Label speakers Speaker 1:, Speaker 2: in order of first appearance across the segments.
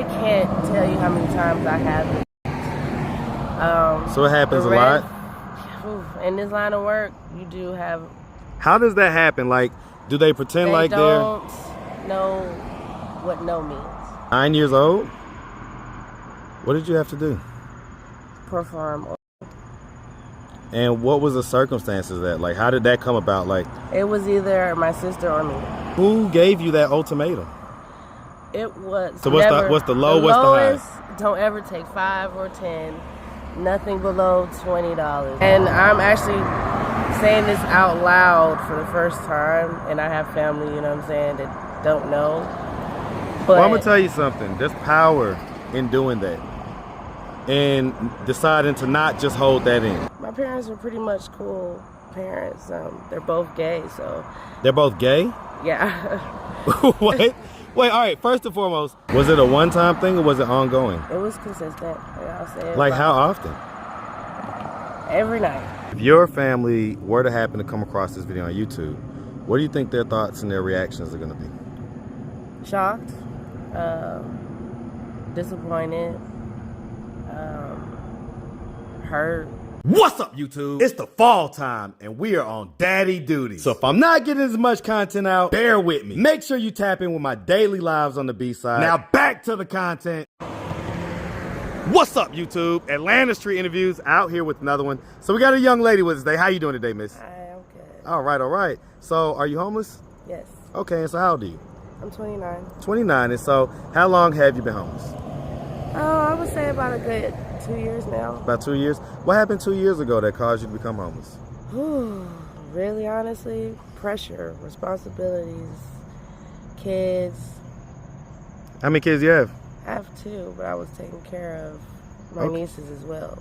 Speaker 1: I can't tell you how many times I have it.
Speaker 2: So it happens a lot?
Speaker 1: In this line of work, you do have...
Speaker 2: How does that happen? Like, do they pretend like
Speaker 1: they don't know what no means.
Speaker 2: 9 years old? What did you have to do?
Speaker 1: Perform.
Speaker 2: And what was the circumstances of that? Like, how did that come about? Like,
Speaker 1: it was either my sister or me.
Speaker 2: Who gave you that ultimatum?
Speaker 1: It was.
Speaker 2: So what's the low? What's the high?
Speaker 1: Don't ever take 5 or 10. Nothing below $20. And I'm actually saying this out loud for the first time, and I have family, you know what I'm saying, that don't know. But
Speaker 2: well, I'm gonna tell you something. There's power in doing that, and deciding to not just hold that in.
Speaker 1: My parents are pretty much cool parents. They're both gay, so.
Speaker 2: They're both gay?
Speaker 1: Yeah.
Speaker 2: Wait, all right, first and foremost, was it a one-time thing or was it ongoing?
Speaker 1: It was consistent, like I'll say.
Speaker 2: Like how often?
Speaker 1: Every night.
Speaker 2: If your family were to happen to come across this video on YouTube, what do you think their thoughts and their reactions are gonna be?
Speaker 1: Shocked, disappointed, hurt.
Speaker 2: What's up, YouTube? It's the fall time, and we are on daddy duty. So if I'm not getting as much content out, bear with me. Make sure you tap in with my daily lives on the B-side. Now back to the content. What's up, YouTube? Atlanta Street Interviews out here with another one. So we got a young lady with us today. How you doing today, miss?
Speaker 1: Hi, I'm good.
Speaker 2: All right. So are you homeless?
Speaker 1: Yes.
Speaker 2: Okay, and so how old are you?
Speaker 1: I'm 29.
Speaker 2: 29, and so how long have you been homeless?
Speaker 1: I would say about a good 2 years now.
Speaker 2: About 2 years? What happened 2 years ago that caused you to become homeless?
Speaker 1: Really, honestly, pressure, responsibilities, kids.
Speaker 2: How many kids you have?
Speaker 1: I have 2, but I was taking care of my nieces as well.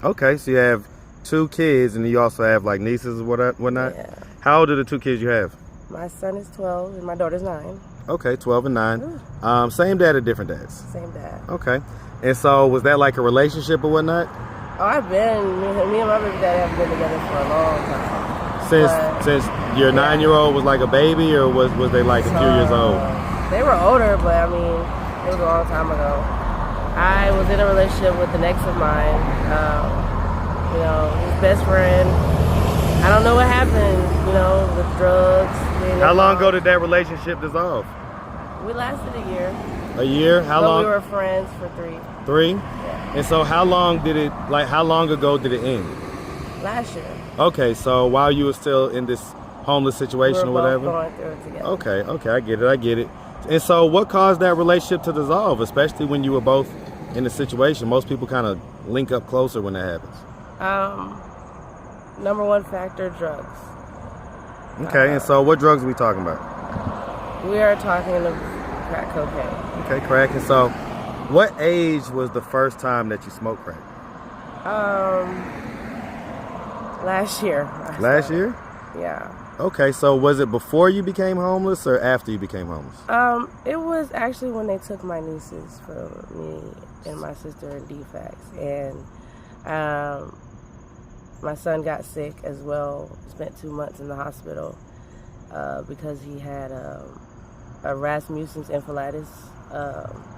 Speaker 2: Okay, so you have 2 kids, and you also have like nieces and whatnot?
Speaker 1: Yeah.
Speaker 2: How old are the 2 kids you have?
Speaker 1: My son is 12 and my daughter's 9.
Speaker 2: Okay, 12 and 9. Same dad or different dads?
Speaker 1: Same dad.
Speaker 2: Okay. And so was that like a relationship or whatnot?
Speaker 1: Oh, me and my baby daddy have been together for a long time.
Speaker 2: Since your 9-year-old was like a baby, or was they like a few years old?
Speaker 1: They were older, but I mean, it was a long time ago. I was in a relationship with an ex of mine, his best friend. I don't know what happened, with drugs.
Speaker 2: How long ago did that relationship dissolve?
Speaker 1: We lasted a year.
Speaker 2: A year? How long?
Speaker 1: We were friends for 3.
Speaker 2: 3?
Speaker 1: Yeah.
Speaker 2: And so how long ago did it end?
Speaker 1: Last year.
Speaker 2: Okay, so while you were still in this homeless situation or whatever?
Speaker 1: We were both going through it together.
Speaker 2: Okay, I get it. And so what caused that relationship to dissolve, especially when you were both in a situation? Most people kind of link up closer when that happens.
Speaker 1: Number 1 factor, drugs.
Speaker 2: Okay, and so what drugs are we talking about?
Speaker 1: We are talking of crack cocaine.
Speaker 2: Okay, crack. And so what age was the first time that you smoked crack?
Speaker 1: Last year.
Speaker 2: Last year?
Speaker 1: Yeah.
Speaker 2: Okay, so was it before you became homeless or after you became homeless?
Speaker 1: It was actually when they took my nieces from me and my sister in DFACS. And my son got sick as well. Spent 2 months in the hospital because he had a Rasmussen's encephalitis,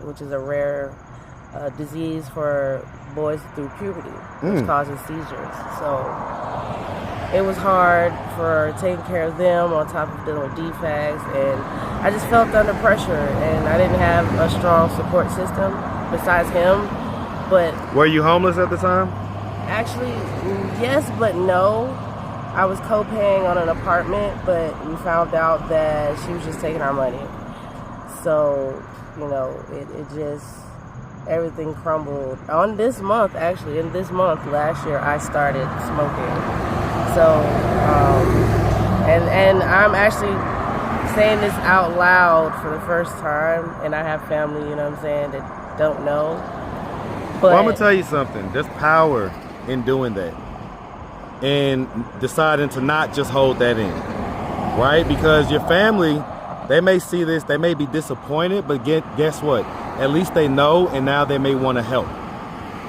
Speaker 1: which is a rare disease for boys through puberty, which causes seizures. So it was hard for taking care of them on top of dealing with DFACS, and I just felt under pressure, and I didn't have a strong support system besides him. But
Speaker 2: were you homeless at the time?
Speaker 1: Actually, yes, but no. I was co-paying on an apartment, but we found out that she was just taking our money. So, it just, everything crumbled. In this month, last year, I started smoking. So, and I'm actually saying this out loud for the first time, and I have family, that don't know. But
Speaker 2: well, I'm gonna tell you something. There's power in doing that and deciding to not just hold that in, right? Because your family, they may see this, they may be disappointed, but guess what? At least they know, and now they may want to help.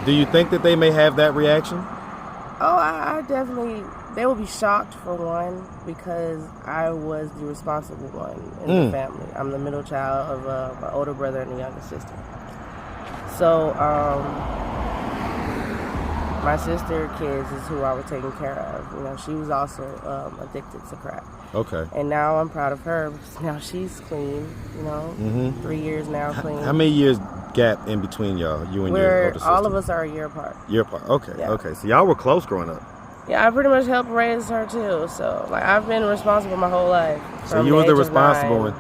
Speaker 2: Do you think that they may have that reaction?
Speaker 1: Oh, I definitely, they will be shocked for one, because I was the responsible one in the family. I'm the middle child of my older brother and a younger sister. So, my sister kids is who I was taking care of. You know, she was also addicted to crack.
Speaker 2: Okay.
Speaker 1: And now I'm proud of her because now she's clean. You know, 3 years now clean.
Speaker 2: How many years gap in between y'all? You and your older sister?
Speaker 1: All of us are a year apart.
Speaker 2: Year apart. Okay.
Speaker 1: Yeah.
Speaker 2: Okay. So y'all were close growing up.
Speaker 1: Yeah, I pretty much helped raise her too. So, like, I've been responsible my whole life.
Speaker 2: So you was the responsible one.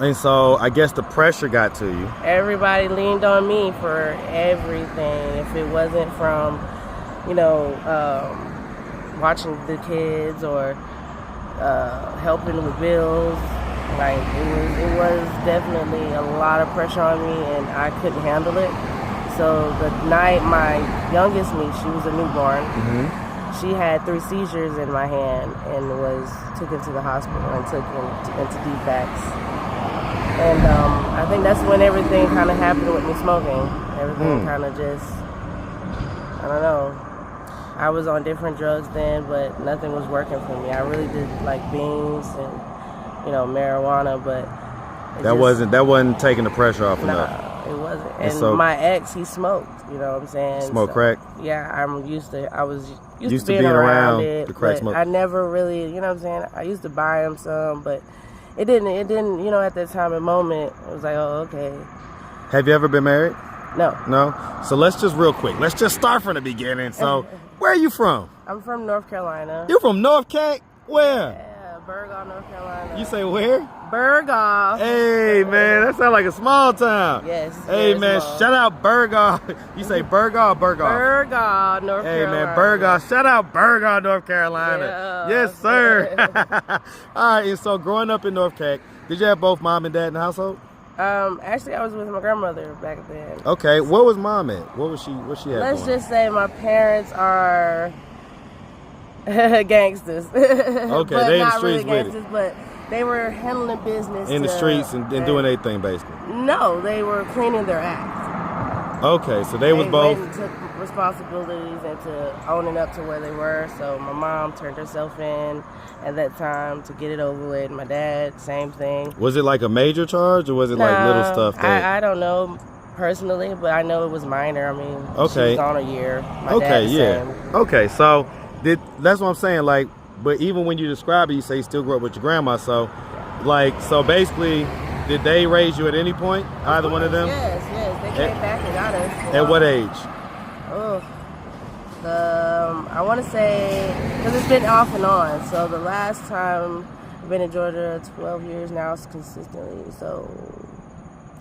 Speaker 2: And so I guess the pressure got to you.
Speaker 1: Everybody leaned on me for everything. If it wasn't from, you know, watching the kids or helping with bills, like it was definitely a lot of pressure on me, and I couldn't handle it. So the night my youngest niece, she was a newborn. She had 3 seizures in my hand and was taken to the hospital and taken into DFACS. And I think that's when everything kind of happened with me smoking. Everything kind of just, I don't know. I was on different drugs then, but nothing was working for me. I really did like beans and, you know, marijuana, but
Speaker 2: that wasn't taking the pressure off enough.
Speaker 1: It wasn't. And so, my ex, he smoked. You know what I'm saying?
Speaker 2: Smoke crack.
Speaker 1: Yeah, I was used to being around it,
Speaker 2: the crack smoke.
Speaker 1: I never really, you know what I'm saying? I used to buy him some, but it didn't, you know, at that time and moment, it was like, oh, okay.
Speaker 2: Have you ever been married?
Speaker 1: No.
Speaker 2: No? So let's just real quick. Let's just start from the beginning. So where are you from?
Speaker 1: I'm from North Carolina.
Speaker 2: You're from North Carolina? Where?
Speaker 1: Yeah, Burgaw, North Carolina.
Speaker 2: You say where?
Speaker 1: Burgaw.
Speaker 2: Hey, man, that sounds like a small town.
Speaker 1: Yes.
Speaker 2: Hey, man,
Speaker 1: small.
Speaker 2: Shout out Burgaw. You say Burgaw or Burgaw?
Speaker 1: Burgaw, North Carolina.
Speaker 2: Hey, man, Burgaw. Shout out Burgaw, North Carolina.
Speaker 1: Yeah.
Speaker 2: Yes, sir. All right, and so growing up in North Carolina, did you have both mom and dad in the household?
Speaker 1: Actually, I was with my grandmother back then.
Speaker 2: Okay, what was mom at? What she at?
Speaker 1: Let's just say my parents are gangsters.
Speaker 2: Okay,
Speaker 1: but
Speaker 2: they in the
Speaker 1: not
Speaker 2: streets
Speaker 1: really
Speaker 2: with
Speaker 1: gangsters, but they were handling business
Speaker 2: in the streets and doing their thing, basically.
Speaker 1: No, they were cleaning their act.
Speaker 2: Okay, so they was both
Speaker 1: went and took responsibilities and to owning up to where they were. So my mom turned herself in at that time to get it over with. My dad, same thing.
Speaker 2: Was it like a major charge or was it like little stuff?
Speaker 1: I don't know personally, but I know it was minor. I mean, she was gone a year. My dad, same.
Speaker 2: Okay, so that's what I'm saying. Like, but even when you describe it, you say you still grew up with your grandma. So, like, so basically, did they raise you at any point? Either one of them?
Speaker 1: Yes. They came back and got us.
Speaker 2: At what age?
Speaker 1: I want to say, because it's been off and on. So the last time I've been in Georgia, 12 years now, consistently. So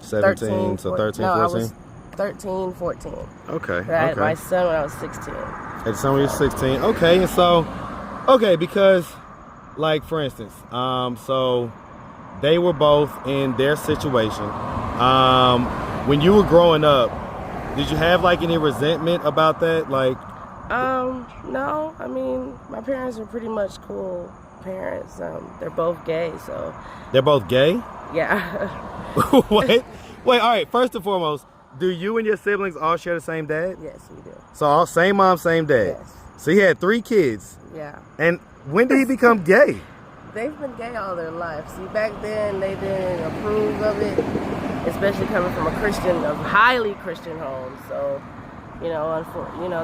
Speaker 2: 17,
Speaker 1: 13,
Speaker 2: so 13, 14?
Speaker 1: No, I was 13, 14.
Speaker 2: Okay.
Speaker 1: I had my son when I was 16.
Speaker 2: At the son when you were 16. Okay, and so, because, like, for instance, so they were both in their situation. When you were growing up, did you have, like, any resentment about that? Like,
Speaker 1: no. I mean, my parents are pretty much cool parents. They're both gay, so.
Speaker 2: They're both gay?
Speaker 1: Yeah.
Speaker 2: Wait, all right. First and foremost, do you and your siblings all share the same dad?
Speaker 1: Yes, we do.
Speaker 2: So all same mom, same dad.
Speaker 1: Yes.
Speaker 2: So he had 3 kids.
Speaker 1: Yeah.
Speaker 2: And when did he become gay?
Speaker 1: They've been gay all their life. See, back then they didn't approve of it, especially coming from a highly Christian home. So, you know,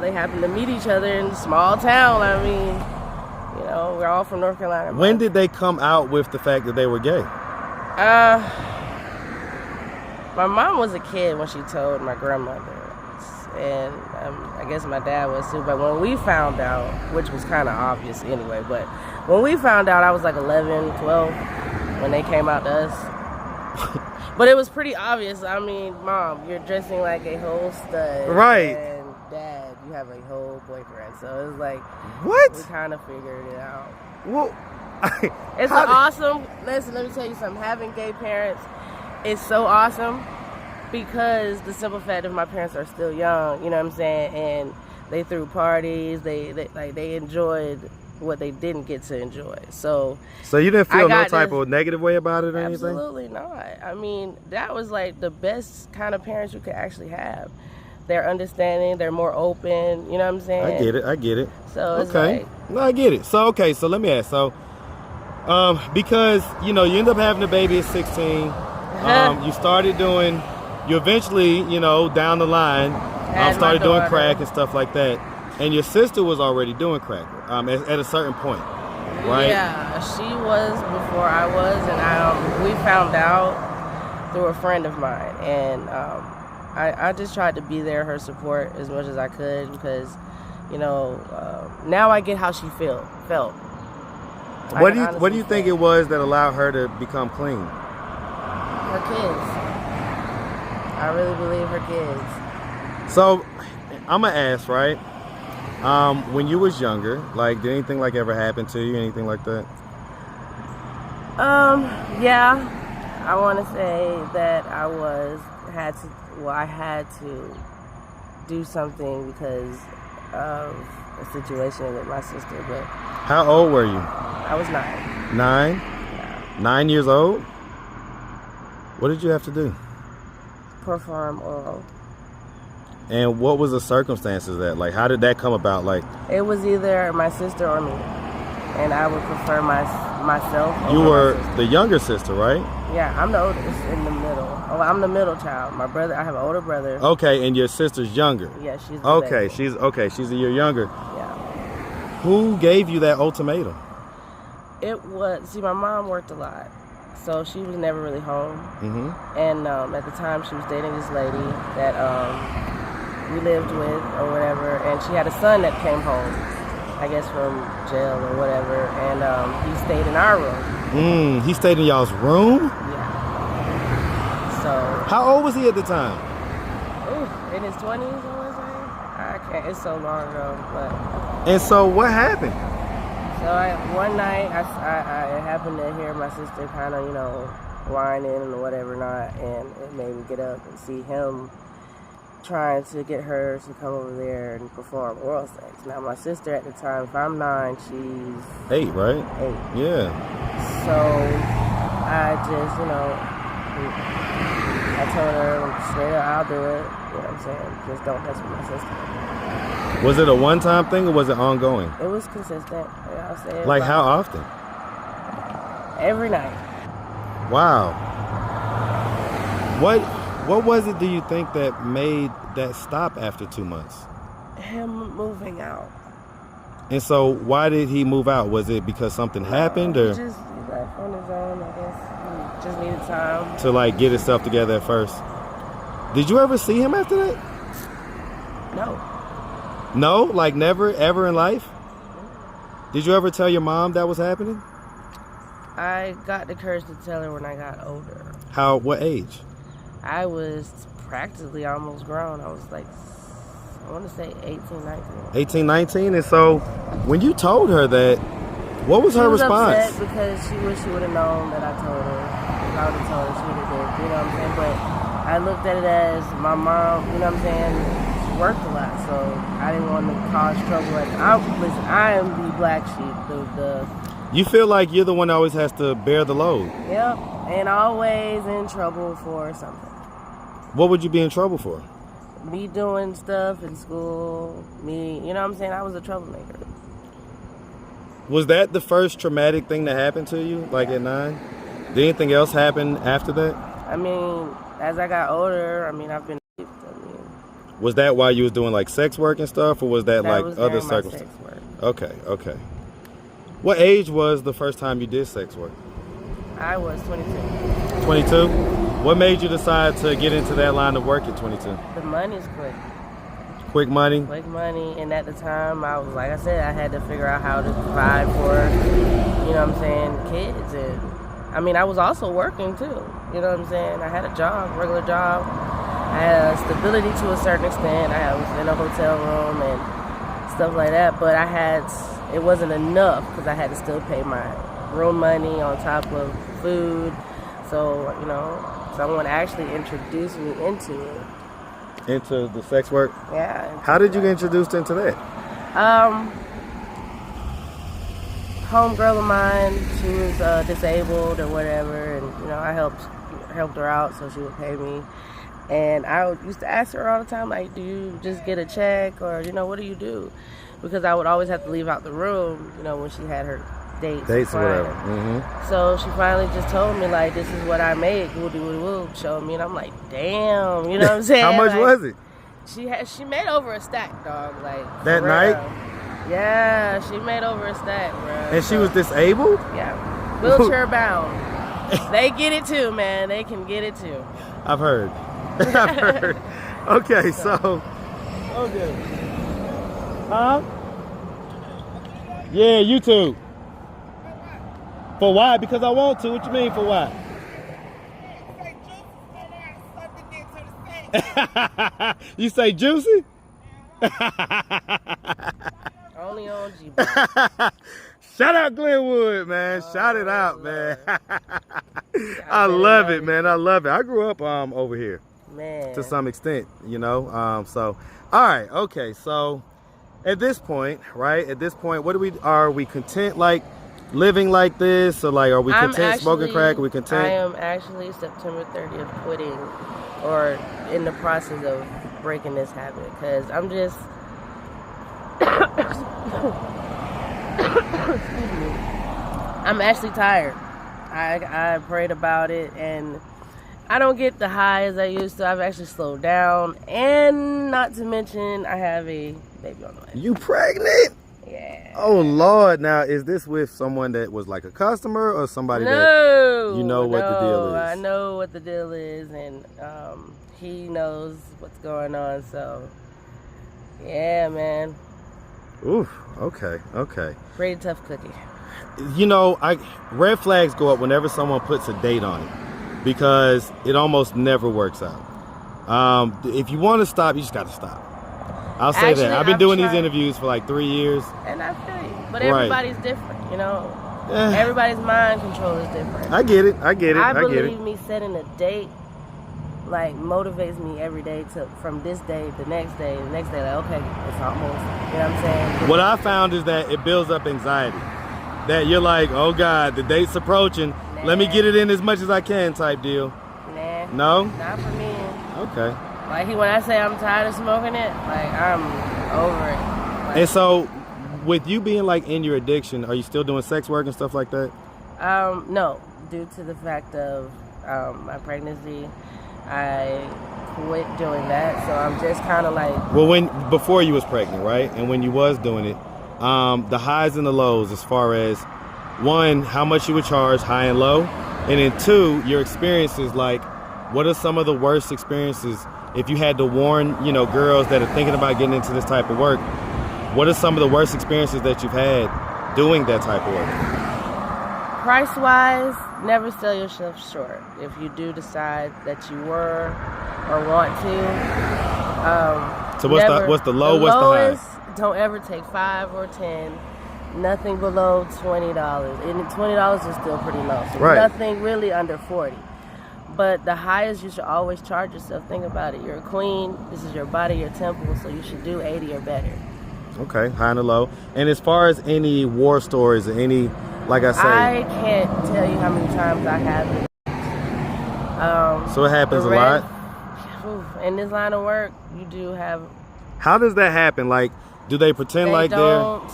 Speaker 1: they happened to meet each other in a small town. I mean, you know, we're all from North Carolina.
Speaker 2: When did they come out with the fact that they were gay?
Speaker 1: My mom was a kid when she told my grandmother, and I guess my dad was too. But when we found out, which was kind of obvious anyway, but when we found out, I was like 11, 12 when they came out to us. But it was pretty obvious. I mean, Mom, you're dressing like a whole stud.
Speaker 2: Right.
Speaker 1: And Dad, you have a whole boyfriend. So it was like,
Speaker 2: what?
Speaker 1: We kind of figured it out.
Speaker 2: Well,
Speaker 1: it's awesome. Listen, let me tell you something. Having gay parents is so awesome because the simple fact that my parents are still young, you know what I'm saying? And they threw parties. They enjoyed what they didn't get to enjoy. So
Speaker 2: you didn't feel no type of negative way about it or anything?
Speaker 1: Absolutely not. I mean, that was like the best kind of parents you could actually have. They're understanding, they're more open, you know what I'm saying?
Speaker 2: I get it.
Speaker 1: So it's
Speaker 2: okay. No, I get it. So so let me ask. So because, you know, you end up having a baby at 16. You started doing you eventually, you know, down the line, started doing crack and stuff like that. And your sister was already doing crack at a certain point, right?
Speaker 1: Yeah, she was before I was, and we found out through a friend of mine. And I just tried to be there, her support as much as I could, because, you know, now I get how she felt.
Speaker 2: What do you think it was that allowed her to become clean?
Speaker 1: Her kids. I really believe her kids.
Speaker 2: So, I'm gonna ask, right? When you was younger, like, did anything like ever happen to you? Anything like that?
Speaker 1: Yeah. I want to say that I had to do something because of a situation with my sister. But
Speaker 2: how old were you?
Speaker 1: I was 9.
Speaker 2: 9?
Speaker 1: Yeah.
Speaker 2: 9 years old? What did you have to do?
Speaker 1: Perform oral.
Speaker 2: And what was the circumstances of that? Like, how did that come about? Like,
Speaker 1: it was either my sister or me, and I would prefer myself.
Speaker 2: You were the younger sister, right?
Speaker 1: Yeah, I'm the oldest in the middle. Oh, I'm the middle child. My brother, I have an older brother.
Speaker 2: Okay, and your sister's younger.
Speaker 1: Yeah, she's
Speaker 2: okay.
Speaker 1: Baby.
Speaker 2: She's a year younger.
Speaker 1: Yeah.
Speaker 2: Who gave you that ultimatum?
Speaker 1: My mom worked a lot, so she was never really home.
Speaker 2: Mm-hmm.
Speaker 1: And at the time, she was dating this lady that we lived with or whatever, and she had a son that came home, I guess from jail or whatever, and he stayed in our room.
Speaker 2: He stayed in y'all's room?
Speaker 1: Yeah. So.
Speaker 2: How old was he at the time?
Speaker 1: Ooh, in his 20s, I want to say. I can't, it's so long ago, but.
Speaker 2: And so what happened?
Speaker 1: So one night, I happened to hear my sister kind of, you know, whining and whatever not, and it made me get up and see him trying to get her to come over there and perform oral sex. Now, my sister at the time, if I'm 9, she's
Speaker 2: 8, right?
Speaker 1: 8.
Speaker 2: Yeah.
Speaker 1: So I just, you know, I told her straight up, I'll do it. You know what I'm saying? Just don't mess with my sister.
Speaker 2: Was it a one-time thing or was it ongoing?
Speaker 1: It was consistent. I'll say it.
Speaker 2: Like how often?
Speaker 1: Every night.
Speaker 2: Wow. What was it, do you think, that made that stop after 2 months?
Speaker 1: Him moving out.
Speaker 2: And so why did he move out? Was it because something happened, or?
Speaker 1: He left on his own, I guess. He just needed time.
Speaker 2: To like get himself together at first. Did you ever see him after that?
Speaker 1: No.
Speaker 2: No? Like never, ever in life? Did you ever tell your mom that was happening?
Speaker 1: I got the courage to tell her when I got older.
Speaker 2: What age?
Speaker 1: I was practically almost grown. I was like, I want to say 18, 19.
Speaker 2: 18, 19? And so when you told her that, what was her response?
Speaker 1: She was upset because she wished she would have known that I told her. If I would have told her, she would have did. You know what I'm saying? But I looked at it as my mom, you know what I'm saying? She worked a lot, so I didn't want to cause trouble. Listen, I am the black sheep.
Speaker 2: You feel like you're the one that always has to bear the load.
Speaker 1: Yep, and always in trouble for something.
Speaker 2: What would you be in trouble for?
Speaker 1: Me doing stuff in school, you know what I'm saying? I was a troublemaker.
Speaker 2: Was that the first traumatic thing that happened to you, like at 9? Did anything else happen after that?
Speaker 1: I mean, as I got older, I've been...
Speaker 2: Was that why you was doing like sex work and stuff, or was that like
Speaker 1: was
Speaker 2: other circumstances? Okay. What age was the first time you did sex work?
Speaker 1: I was 22.
Speaker 2: 22? What made you decide to get into that line of work at 22?
Speaker 1: The money's quick.
Speaker 2: Quick money?
Speaker 1: Quick money, and at the time, I was, like I said, I had to figure out how to provide for, you know what I'm saying, kids. And I was also working too, you know what I'm saying? I had a job, regular job. I had a stability to a certain extent. I was in a hotel room and stuff like that, but it wasn't enough because I had to still pay my room money on top of food. So, you know, someone actually introduced me into it.
Speaker 2: Into the sex work?
Speaker 1: Yeah.
Speaker 2: How did you get introduced into that?
Speaker 1: Homegirl of mine, she was disabled or whatever, and, you know, I helped her out so she would pay me. And I used to ask her all the time, like, do you just get a check, or, you know, what do you do? Because I would always have to leave out the room, you know, when she had her dates.
Speaker 2: Dates or whatever. Mm-hmm.
Speaker 1: So she finally just told me, like, this is what I make. Woo, showed me, and I'm like, damn, you know what I'm saying?
Speaker 2: How much
Speaker 1: like,
Speaker 2: was it?
Speaker 1: She made over a stack, dog. Like
Speaker 2: that night.
Speaker 1: Yeah, she made over a stack, bro.
Speaker 2: And she was disabled.
Speaker 1: Yeah, wheelchair bound. They get it too, man. They can get it too.
Speaker 2: I've heard. I've heard. Okay, so. Okay. Huh? Yeah, YouTube. For why? Because I want to. What you mean for why? You say juicy?
Speaker 1: Only on G.
Speaker 2: Shout out Glenwood, man. Shout it out, man. I love it, man. I love it. I grew up over here,
Speaker 1: man,
Speaker 2: to some extent, you know. So, all right, okay. So, at this point, right? At this point, are we content, like living like this, or like are we content smoking crack? Are we content?
Speaker 1: I am actually September 30th quitting, or in the process of breaking this habit, because I'm just. Excuse me. I'm actually tired. I prayed about it, and I don't get the high as I used to. I've actually slowed down, and not to mention I have a baby on the way.
Speaker 2: You pregnant?
Speaker 1: Yeah.
Speaker 2: Oh Lord! Now, is this with someone that was like a customer or somebody that you know what the deal is?
Speaker 1: I know what the deal is, and he knows what's going on. So, yeah, man.
Speaker 2: Oof. Okay. Okay.
Speaker 1: Pretty tough cookie.
Speaker 2: You know, red flags go up whenever someone puts a date on it, because it almost never works out. If you want to stop, you just got to stop. I'll say that. I've been doing these interviews for like 3 years.
Speaker 1: And I feel you. But everybody's different, you know.
Speaker 2: Yeah.
Speaker 1: Everybody's mind control is different.
Speaker 2: I get it. I
Speaker 1: believe me setting a date, like, motivates me every day from this day, the next day, like, okay, it's almost, you know what I'm saying?
Speaker 2: What I found is that it builds up anxiety. That you're like, oh God, the date's approaching. Nah. Let me get it in as much as I can type deal.
Speaker 1: Nah.
Speaker 2: No?
Speaker 1: Not for me.
Speaker 2: Okay.
Speaker 1: Like, when I say I'm tired of smoking it, like, I'm over it. Like,
Speaker 2: and so, with you being like in your addiction, are you still doing sex work and stuff like that?
Speaker 1: No, due to the fact of my pregnancy, I quit doing that. So I'm just kind of like. Well,
Speaker 2: before you was pregnant, right, and when you was doing it, the highs and the lows, as far as one, how much you would charge, high and low, and then two, your experiences. Like, what are some of the worst experiences? If you had to warn, you know, girls that are thinking about getting into this type of work, what are some of the worst experiences that you've had doing that type of work?
Speaker 1: Price-wise, never sell yourself short. If you do decide that you were or want to.
Speaker 2: So what's the low? What's the high?
Speaker 1: Don't ever take 5 or 10. Nothing below $20, and $20 is still pretty low. So
Speaker 2: right.
Speaker 1: Nothing really under 40. But the highest, you should always charge yourself. Think about it. You're a queen. This is your body, your temple, so you should do 80 or better.
Speaker 2: Okay, high and low. And as far as any war stories or any, like I say,
Speaker 1: I can't tell you how many times I have it.
Speaker 2: So it happens a lot?
Speaker 1: In this line of work, you do have.
Speaker 2: How does that happen? Like, do they pretend like they're...
Speaker 1: They don't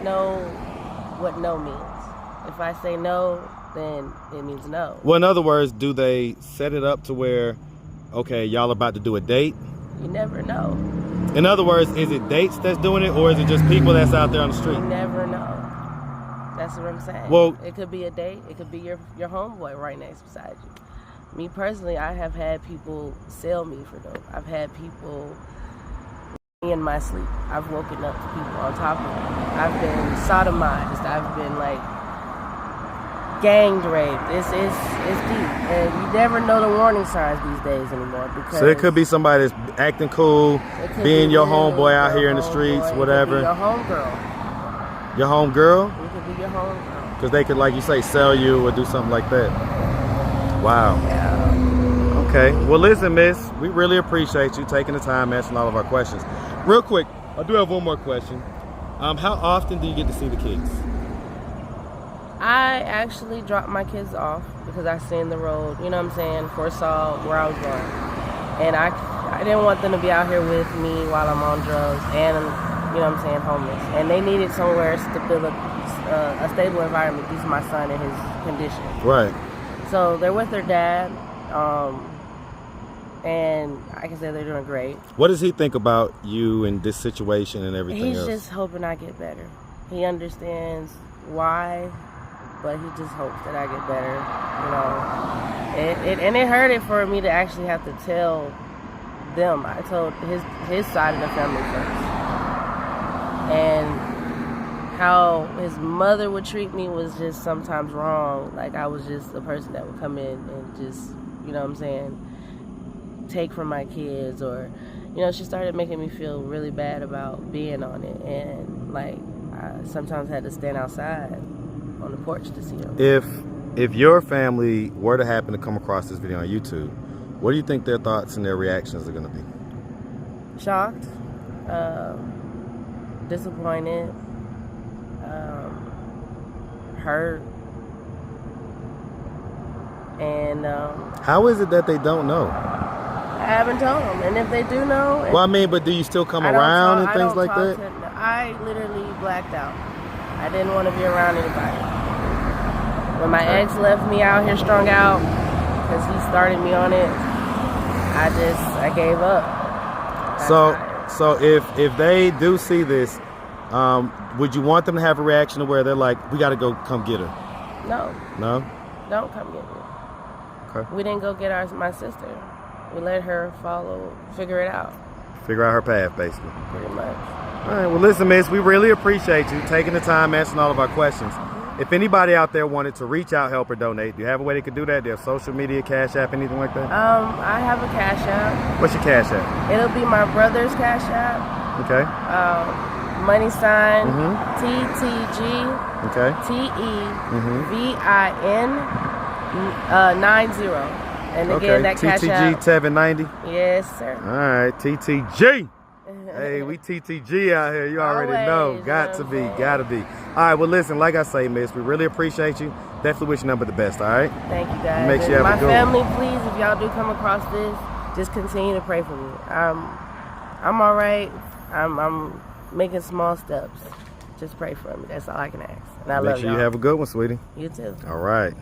Speaker 1: know what no means. If I say no, then it means no.
Speaker 2: Well, in other words, do they set it up to where, okay, y'all about to do a date?
Speaker 1: You never know.
Speaker 2: In other words, is it dates that's doing it, or is it just people that's out there on the street?
Speaker 1: You never know. That's what I'm saying.
Speaker 2: Well,
Speaker 1: it could be a date. It could be your homeboy right next beside you. Me personally, I have had people sell me for dope. I've had people in my sleep. I've woken up to people on top of me. I've been sodomized. I've been like gang raped. It's deep, and you never know the warning signs these days anymore. Because
Speaker 2: so it could be somebody that's acting cool, being your homeboy out here in the streets, whatever.
Speaker 1: It could be your homegirl.
Speaker 2: Your homegirl?
Speaker 1: It could be your homegirl.
Speaker 2: Because they could, like you say, sell you or do something like that. Wow.
Speaker 1: Yeah.
Speaker 2: Okay. Well, listen, miss, we really appreciate you taking the time answering all of our questions. Real quick, I do have one more question. How often do you get to see the kids?
Speaker 1: I actually dropped my kids off because I seen the road, you know what I'm saying, foresaw where I was going. And I didn't want them to be out here with me while I'm on drugs and, you know what I'm saying, homeless. And they needed somewhere a stable environment due to my son and his condition.
Speaker 2: Right.
Speaker 1: So they're with their dad, and like I said, they're doing great.
Speaker 2: What does he think about you and this situation and everything else?
Speaker 1: He's just hoping I get better. He understands why, but he just hopes that I get better. And it hurt it for me to actually have to tell them. I told his side of the family first, and how his mother would treat me was just sometimes wrong. Like I was just a person that would come in and just, take from my kids, or she started making me feel really bad about being on it, and like I sometimes had to stand outside on the porch to see them.
Speaker 2: If your family were to happen to come across this video on YouTube, what do you think their thoughts and their reactions are going to be?
Speaker 1: Shocked, disappointed, hurt, and
Speaker 2: how is it that they don't know?
Speaker 1: I haven't told them, and if they do know,
Speaker 2: well, I mean, but do you still come around and things like that?
Speaker 1: I literally blacked out. I didn't want to be around anybody. When my ex left me out here strung out because he started me on it, I gave up.
Speaker 2: So if they do see this, would you want them to have a reaction to where they're like, we got to go come get her?
Speaker 1: No.
Speaker 2: No?
Speaker 1: Don't come get me.
Speaker 2: Okay.
Speaker 1: We didn't go get my sister. We let her figure it out.
Speaker 2: Figure out her path, basically.
Speaker 1: Pretty much.
Speaker 2: All right, well, listen, miss, we really appreciate you taking the time answering all of our questions. If anybody out there wanted to reach out, help, or donate, do you have a way they could do that? Do you have social media, Cash App, anything like that?
Speaker 1: I have a Cash App.
Speaker 2: What's your Cash App?
Speaker 1: It'll be my brother's Cash App.
Speaker 2: Okay.
Speaker 1: Money sign TTG.
Speaker 2: Okay.
Speaker 1: TEVIN 90. And again, that Cash App.
Speaker 2: TTG 790.
Speaker 1: Yes, sir.
Speaker 2: All right, TTG. Hey, we TTG out here. You already know. Gotta be. All right, well, listen, like I say, miss, we really appreciate you. Definitely wish you nothing but the best, all right?
Speaker 1: Thank you, guys.
Speaker 2: Make sure you have
Speaker 1: my
Speaker 2: a good
Speaker 1: family, please, if y'all do come across this, just continue to pray for me. I'm all right. I'm making small steps. Just pray for me. That's all I can ask. And I love y'all.
Speaker 2: Make sure you have a good one, sweetie.
Speaker 1: You too.
Speaker 2: All right.